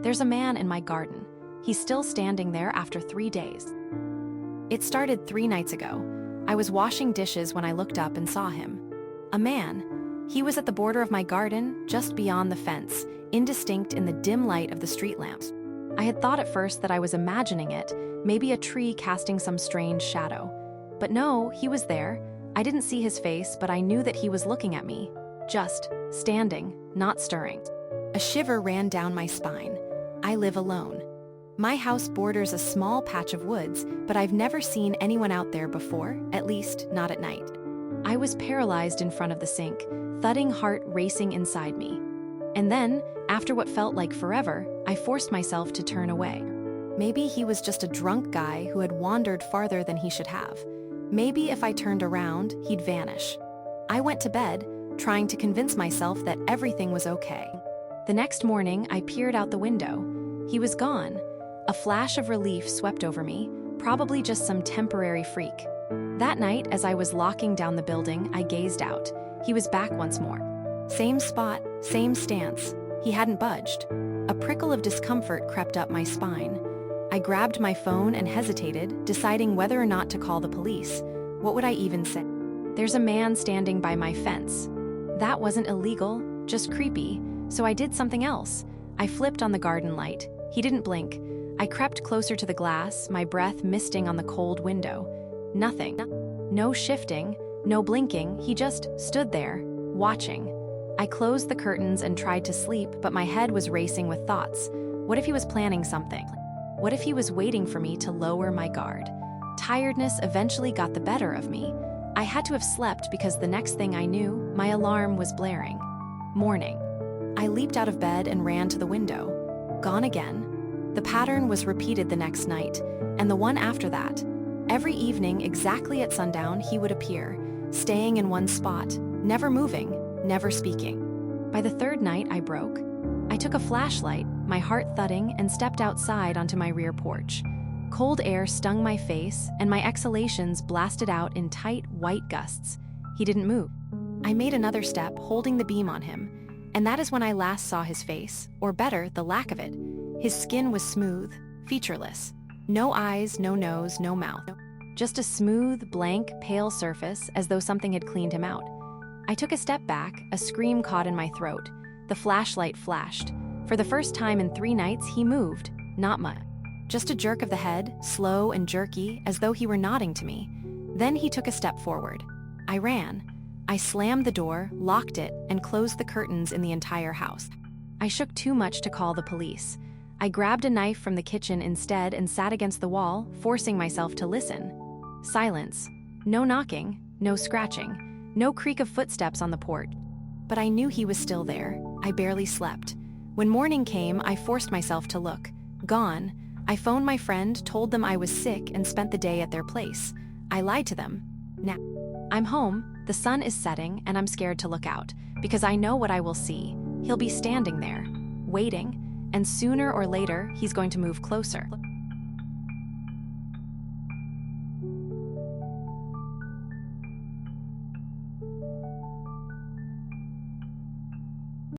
There's a man in my garden. He's still standing there after 3 days. It started 3 nights ago. I was washing dishes when I looked up and saw him. A man. He was at the border of my garden, just beyond the fence, indistinct in the dim light of the street lamps. I had thought at first that I was imagining it, maybe a tree casting some strange shadow. But no, he was there. I didn't see his face, but I knew that he was looking at me. Just standing, not stirring. A shiver ran down my spine. I live alone. My house borders a small patch of woods, but I've never seen anyone out there before, at least not at night. I was paralyzed in front of the sink, thudding heart racing inside me. And then, after what felt like forever, I forced myself to turn away. Maybe he was just a drunk guy who had wandered farther than he should have. Maybe if I turned around, he'd vanish. I went to bed, trying to convince myself that everything was okay. The next morning, I peered out the window. He was gone. A flash of relief swept over me, probably just some temporary freak. That night, as I was locking down the building, I gazed out. He was back once more. Same spot, same stance. He hadn't budged. A prickle of discomfort crept up my spine. I grabbed my phone and hesitated, deciding whether or not to call the police. What would I even say? There's a man standing by my fence. That wasn't illegal, just creepy, so I did something else. I flipped on the garden light. He didn't blink. I crept closer to the glass, my breath misting on the cold window. Nothing. No shifting, no blinking, he just stood there, watching. I closed the curtains and tried to sleep, but my head was racing with thoughts. What if he was planning something? What if he was waiting for me to lower my guard? Tiredness eventually got the better of me. I had to have slept because the next thing I knew, my alarm was blaring. Morning. I leaped out of bed and ran to the window. Gone again. The pattern was repeated the next night, and the one after that. Every evening, exactly at sundown, he would appear, staying in one spot, never moving, never speaking. By the third night, I broke. I took a flashlight, my heart thudding, and stepped outside onto my rear porch. Cold air stung my face, and my exhalations blasted out in tight, white gusts. He didn't move. I made another step, holding the beam on him, and that is when I last saw his face, or better, the lack of it. His skin was smooth, featureless. No eyes, no nose, no mouth. Just a smooth, blank, pale surface, as though something had cleaned him out. I took a step back, a scream caught in my throat. The flashlight flashed. For the first time in 3 nights, he moved. Not much. Just a jerk of the head, slow and jerky, as though he were nodding to me. Then he took a step forward. I ran. I slammed the door, locked it, and closed the curtains in the entire house. I shook too much to call the police. I grabbed a knife from the kitchen instead and sat against the wall, forcing myself to listen. Silence. No knocking, no scratching, no creak of footsteps on the porch. But I knew he was still there. I barely slept. When morning came, I forced myself to look. Gone. I phoned my friend, told them I was sick, and spent the day at their place. I lied to them. Now, I'm home, the sun is setting, and I'm scared to look out, because I know what I will see. He'll be standing there, waiting, and sooner or later, he's going to move closer.